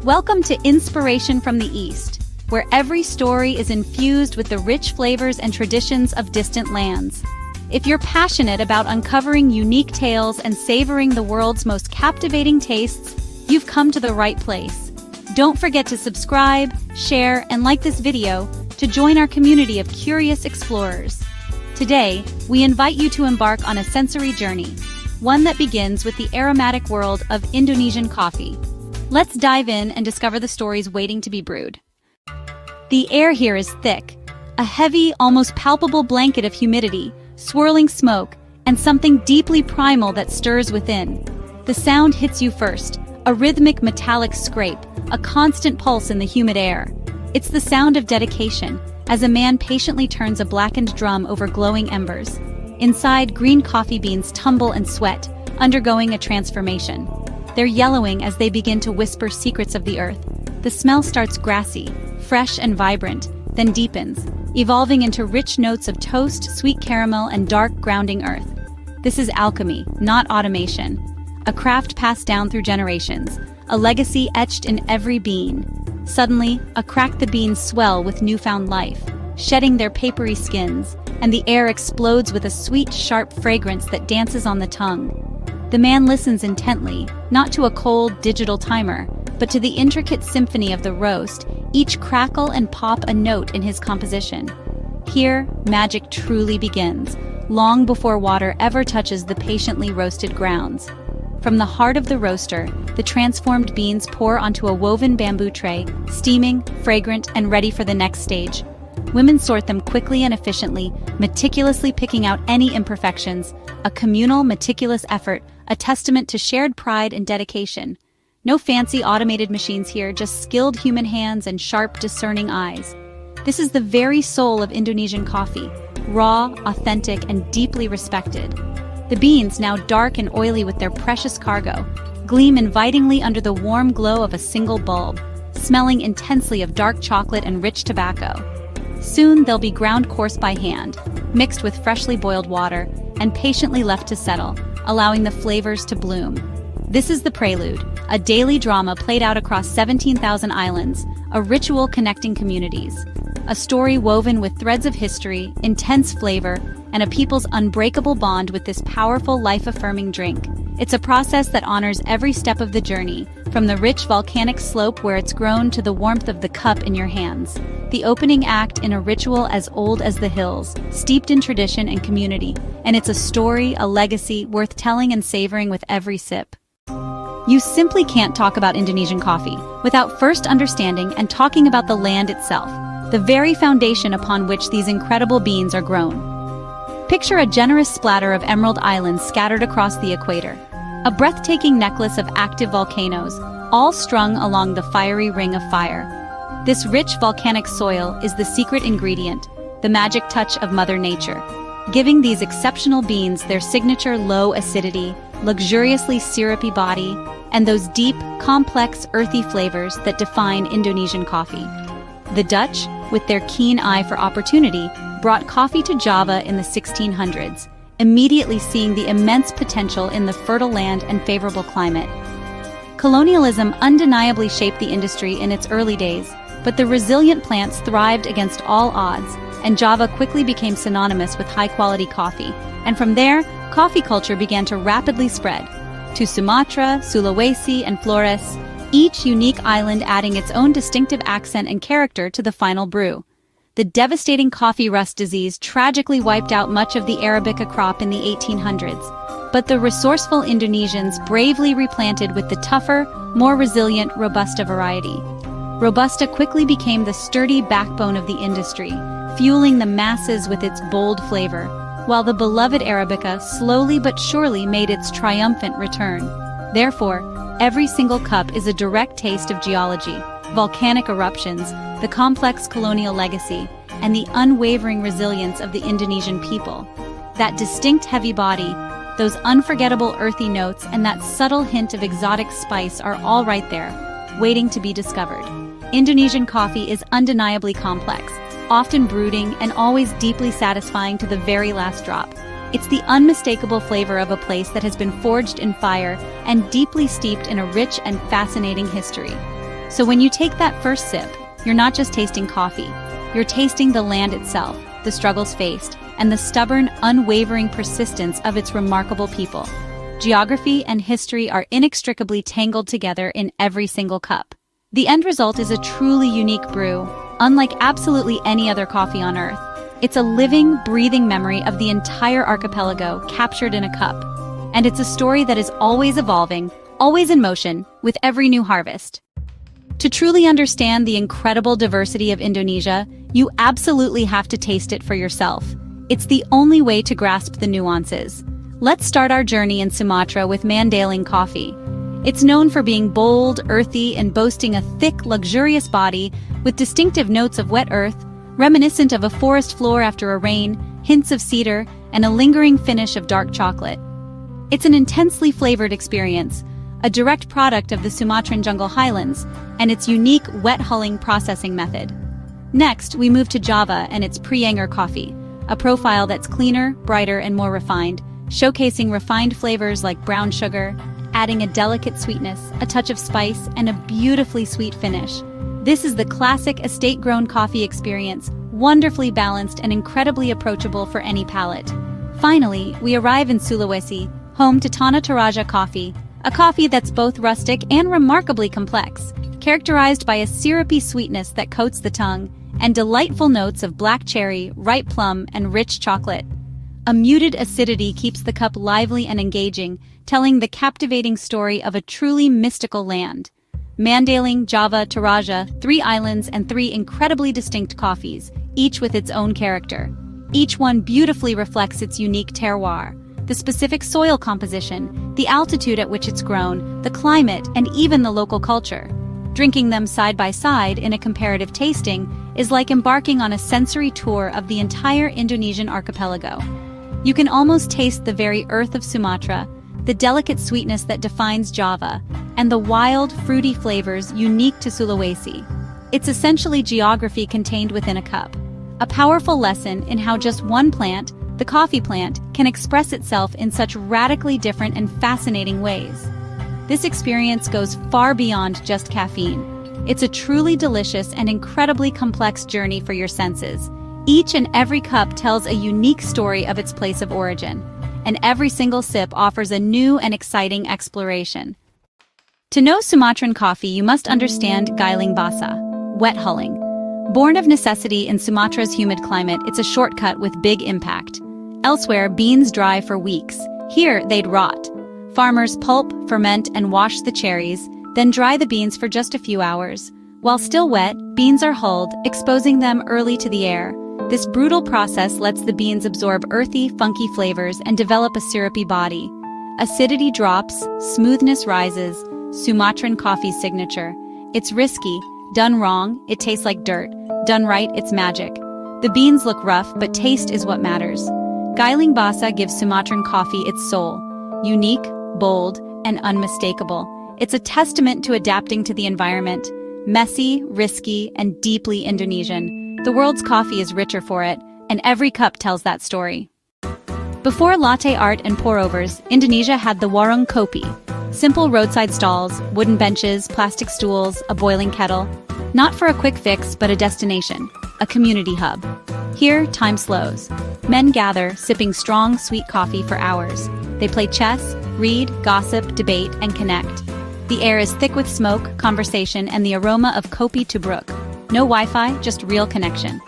Welcome to Inspiration from the East, where every story is infused with the rich flavors and traditions of distant lands. If you're passionate about uncovering unique tales and savoring the world's most captivating tastes, you've come to the right place. Don't forget to subscribe, share, and like this video to join our community of curious explorers. Today, we invite you to embark on a sensory journey, one that begins with the aromatic world of Indonesian coffee. Let's dive in and discover the stories waiting to be brewed. The air here is thick, a heavy, almost palpable blanket of humidity, swirling smoke, and something deeply primal that stirs within. The sound hits you first, a rhythmic metallic scrape, a constant pulse in the humid air. It's the sound of dedication, as a man patiently turns a blackened drum over glowing embers. Inside, green coffee beans tumble and sweat, undergoing a transformation. They're yellowing as they begin to whisper secrets of the earth. The smell starts grassy, fresh and vibrant, then deepens, evolving into rich notes of toast, sweet caramel, and dark, grounding earth. This is alchemy, not automation. A craft passed down through generations, a legacy etched in every bean. Suddenly, the beans swell with newfound life, shedding their papery skins, and the air explodes with a sweet, sharp fragrance that dances on the tongue. The man listens intently, not to a cold, digital timer, but to the intricate symphony of the roast, each crackle and pop a note in his composition. Here, magic truly begins, long before water ever touches the patiently roasted grounds. From the heart of the roaster, the transformed beans pour onto a woven bamboo tray, steaming, fragrant, and ready for the next stage. Women sort them quickly and efficiently, meticulously picking out any imperfections, a communal, meticulous effort, a testament to shared pride and dedication. No fancy automated machines here, just skilled human hands and sharp, discerning eyes. This is the very soul of Indonesian coffee, raw, authentic, and deeply respected. The beans, now dark and oily with their precious cargo, gleam invitingly under the warm glow of a single bulb, smelling intensely of dark chocolate and rich tobacco. Soon they'll be ground coarse by hand, mixed with freshly boiled water, and patiently left to settle, allowing the flavors to bloom. This is the prelude, a daily drama played out across 17,000 islands, a ritual connecting communities. A story woven with threads of history, intense flavor, and a people's unbreakable bond with this powerful, life-affirming drink. It's a process that honors every step of the journey, from the rich volcanic slope where it's grown to the warmth of the cup in your hands. The opening act in a ritual as old as the hills, steeped in tradition and community, and it's a story, a legacy, worth telling and savoring with every sip. You simply can't talk about Indonesian coffee without first understanding and talking about the land itself, the very foundation upon which these incredible beans are grown. Picture a generous splatter of emerald islands scattered across the equator, a breathtaking necklace of active volcanoes, all strung along the fiery ring of fire. This rich volcanic soil is the secret ingredient, the magic touch of Mother Nature, giving these exceptional beans their signature low acidity, luxuriously syrupy body, and those deep, complex, earthy flavors that define Indonesian coffee. The Dutch, with their keen eye for opportunity, brought coffee to Java in the 1600s, immediately seeing the immense potential in the fertile land and favorable climate. Colonialism undeniably shaped the industry in its early days, but the resilient plants thrived against all odds, and Java quickly became synonymous with high-quality coffee. And from there, coffee culture began to rapidly spread to Sumatra, Sulawesi, and Flores, each unique island adding its own distinctive accent and character to the final brew. The devastating coffee rust disease tragically wiped out much of the Arabica crop in the 1800s, but the resourceful Indonesians bravely replanted with the tougher, more resilient Robusta variety. Robusta quickly became the sturdy backbone of the industry, fueling the masses with its bold flavor, while the beloved Arabica slowly but surely made its triumphant return. Therefore, every single cup is a direct taste of geology, volcanic eruptions, the complex colonial legacy, and the unwavering resilience of the Indonesian people. That distinct heavy body, those unforgettable earthy notes, and that subtle hint of exotic spice are all right there, waiting to be discovered. Indonesian coffee is undeniably complex, often brooding and always deeply satisfying to the very last drop. It's the unmistakable flavor of a place that has been forged in fire and deeply steeped in a rich and fascinating history. So when you take that first sip, you're not just tasting coffee, you're tasting the land itself, the struggles faced, and the stubborn, unwavering persistence of its remarkable people. Geography and history are inextricably tangled together in every single cup. The end result is a truly unique brew, unlike absolutely any other coffee on Earth. It's a living, breathing memory of the entire archipelago captured in a cup. And it's a story that is always evolving, always in motion, with every new harvest. To truly understand the incredible diversity of Indonesia, you absolutely have to taste it for yourself. It's the only way to grasp the nuances. Let's start our journey in Sumatra with Mandailing coffee. It's known for being bold, earthy, and boasting a thick, luxurious body with distinctive notes of wet earth, reminiscent of a forest floor after a rain, hints of cedar, and a lingering finish of dark chocolate. It's an intensely flavored experience, a direct product of the Sumatran jungle highlands, and its unique wet hulling processing method. Next, we move to Java and its Preanger coffee, a profile that's cleaner, brighter, and more refined, showcasing refined flavors like brown sugar, adding a delicate sweetness, a touch of spice, and a beautifully sweet finish. This is the classic estate-grown coffee experience, wonderfully balanced and incredibly approachable for any palate. Finally, we arrive in Sulawesi, home to Tanah Toraja coffee, a coffee that's both rustic and remarkably complex, characterized by a syrupy sweetness that coats the tongue, and delightful notes of black cherry, ripe plum, and rich chocolate. A muted acidity keeps the cup lively and engaging, telling the captivating story of a truly mystical land. Mandailing, Java, Toraja, 3 islands and 3 incredibly distinct coffees, each with its own character. Each one beautifully reflects its unique terroir, the specific soil composition, the altitude at which it's grown, the climate, and even the local culture. Drinking them side by side in a comparative tasting is like embarking on a sensory tour of the entire Indonesian archipelago. You can almost taste the very earth of Sumatra, the delicate sweetness that defines Java, and the wild, fruity flavors unique to Sulawesi. It's essentially geography contained within a cup. A powerful lesson in how just one plant, the coffee plant, can express itself in such radically different and fascinating ways. This experience goes far beyond just caffeine. It's a truly delicious and incredibly complex journey for your senses. Each and every cup tells a unique story of its place of origin, and every single sip offers a new and exciting exploration. To know Sumatran coffee, you must understand giling basa, wet hulling. Born of necessity in Sumatra's humid climate, it's a shortcut with big impact. Elsewhere, beans dry for weeks. Here, they'd rot. Farmers pulp, ferment, and wash the cherries, then dry the beans for just a few hours. While still wet, beans are hulled, exposing them early to the air. This brutal process lets the beans absorb earthy, funky flavors and develop a syrupy body. Acidity drops, smoothness rises, Sumatran coffee's signature. It's risky. Done wrong, it tastes like dirt. Done right, it's magic. The beans look rough, but taste is what matters. Giling basa gives Sumatran coffee its soul. Unique, bold, and unmistakable. It's a testament to adapting to the environment. Messy, risky, and deeply Indonesian. The world's coffee is richer for it, and every cup tells that story. Before latte art and pour-overs, Indonesia had the warung kopi. Simple roadside stalls, wooden benches, plastic stools, a boiling kettle. Not for a quick fix, but a destination, a community hub. Here, time slows. Men gather, sipping strong, sweet coffee for hours. They play chess, read, gossip, debate, and connect. The air is thick with smoke, conversation, and the aroma of Kopi Tubruk. No Wi-Fi, just real connection.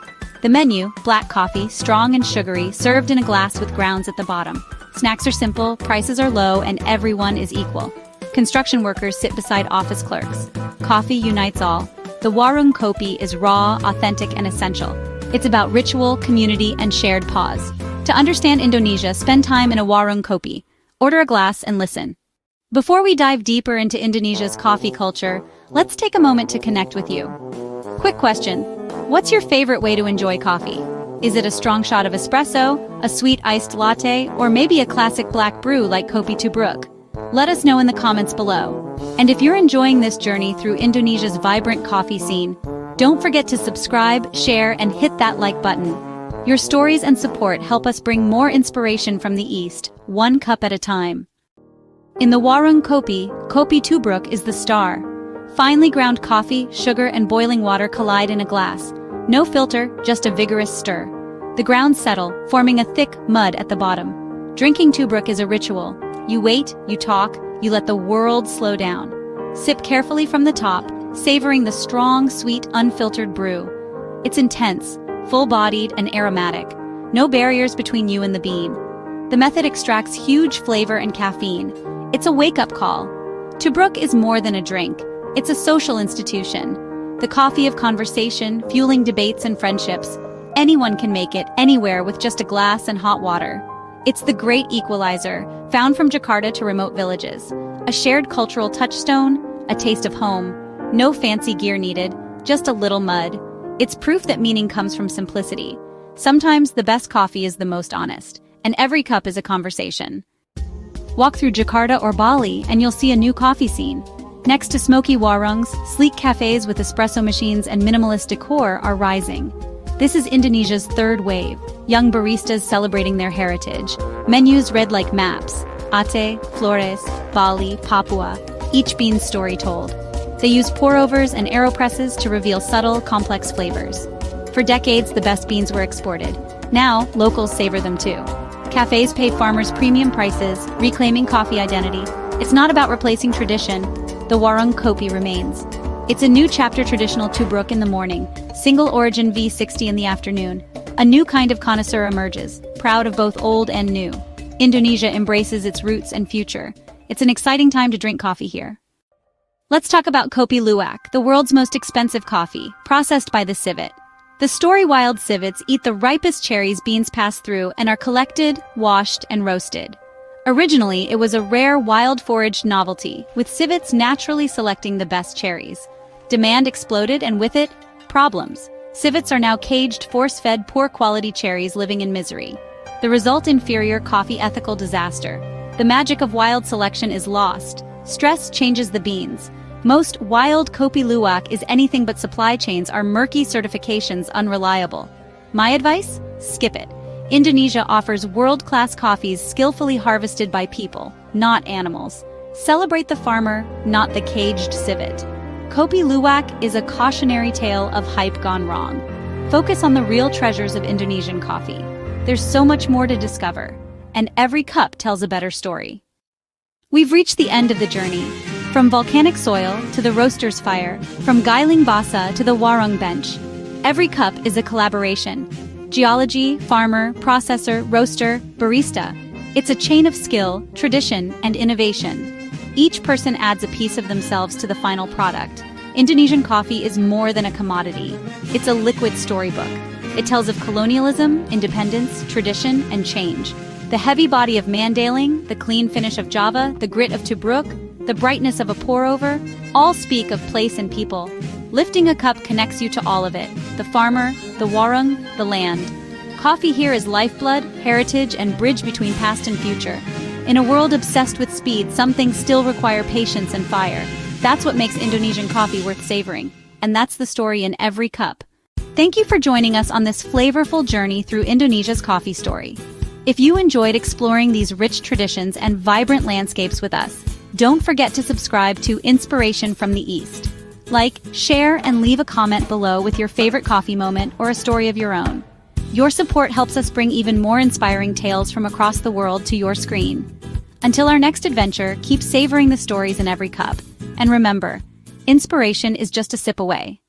The menu, black coffee, strong and sugary, served in a glass with grounds at the bottom. Snacks are simple, prices are low, and everyone is equal. Construction workers sit beside office clerks. Coffee unites all. The warung kopi is raw, authentic, and essential. It's about ritual, community, and shared pause. To understand Indonesia, spend time in a warung kopi. Order a glass and listen. Before we dive deeper into Indonesia's coffee culture, let's take a moment to connect with you. Quick question. What's your favorite way to enjoy coffee? Is it a strong shot of espresso, a sweet iced latte, or maybe a classic black brew like Kopi Tubruk? Let us know in the comments below. And if you're enjoying this journey through Indonesia's vibrant coffee scene, don't forget to subscribe, share, and hit that like button. Your stories and support help us bring more inspiration from the East, one cup at a time. In the warung kopi, Kopi Tubruk is the star. Finely ground coffee, sugar, and boiling water collide in a glass. No filter, just a vigorous stir. The grounds settle, forming a thick mud at the bottom. Drinking Tubruk is a ritual. You wait, you talk, you let the world slow down. Sip carefully from the top, savoring the strong, sweet, unfiltered brew. It's intense, full-bodied, and aromatic. No barriers between you and the bean. The method extracts huge flavor and caffeine. It's a wake-up call. Tubruk is more than a drink. It's a social institution. The coffee of conversation, fueling debates and friendships. Anyone can make it, anywhere, with just a glass and hot water. It's the great equalizer, found from Jakarta to remote villages. A shared cultural touchstone, a taste of home. No fancy gear needed, just a little mud. It's proof that meaning comes from simplicity. Sometimes the best coffee is the most honest, and every cup is a conversation. Walk through Jakarta or Bali and you'll see a new coffee scene. Next to smoky warongs, sleek cafes with espresso machines and minimalist decor are rising. This is Indonesia's third wave, young baristas celebrating their heritage. Menus read like maps: Aceh, Flores, Bali, Papua, each bean's story told. They use pour-overs and AeroPresses to reveal subtle, complex flavors. For decades, the best beans were exported. Now, locals savor them too. Cafes pay farmers premium prices, reclaiming coffee identity. It's not about replacing tradition. The warung kopi remains. It's a new chapter: traditional Tubruk in the morning, single origin V60 in the afternoon. A new kind of connoisseur emerges, proud of both old and new. Indonesia embraces its roots and future. It's an exciting time to drink coffee here. Let's talk about Kopi Luwak, the world's most expensive coffee, processed by the civet. The story-wild civets eat the ripest cherries beans pass through and are collected, washed, and roasted. Originally, it was a rare wild-foraged novelty, with civets naturally selecting the best cherries. Demand exploded, and with it, problems. Civets are now caged, force-fed, poor-quality cherries living in misery. The result: inferior coffee ethical disaster. The magic of wild selection is lost. Stress changes the beans. Most wild Kopi Luwak is anything but. Supply chains are murky, certifications unreliable. My advice? Skip it. Indonesia offers world-class coffees skillfully harvested by people, not animals. Celebrate the farmer, not the caged civet. Kopi Luwak is a cautionary tale of hype gone wrong. Focus on the real treasures of Indonesian coffee. There's so much more to discover, and every cup tells a better story. We've reached the end of the journey. From volcanic soil to the roaster's fire, from Gailing Basa to the warung bench. Every cup is a collaboration. Geology, farmer, processor, roaster, barista. It's a chain of skill, tradition, and innovation. Each person adds a piece of themselves to the final product. Indonesian coffee is more than a commodity. It's a liquid storybook. It tells of colonialism, independence, tradition, and change. The heavy body of Mandailing, the clean finish of Java, the grit of Tubruk, the brightness of a pour-over, all speak of place and people. Lifting a cup connects you to all of it: the farmer, the warung, the land. Coffee here is lifeblood, heritage, and bridge between past and future. In a world obsessed with speed, some things still require patience and fire. That's what makes Indonesian coffee worth savoring. And that's the story in every cup. Thank you for joining us on this flavorful journey through Indonesia's coffee story. If you enjoyed exploring these rich traditions and vibrant landscapes with us, don't forget to subscribe to Inspiration from the East. Like, share, and leave a comment below with your favorite coffee moment or a story of your own. Your support helps us bring even more inspiring tales from across the world to your screen. Until our next adventure, keep savoring the stories in every cup. And remember, inspiration is just a sip away.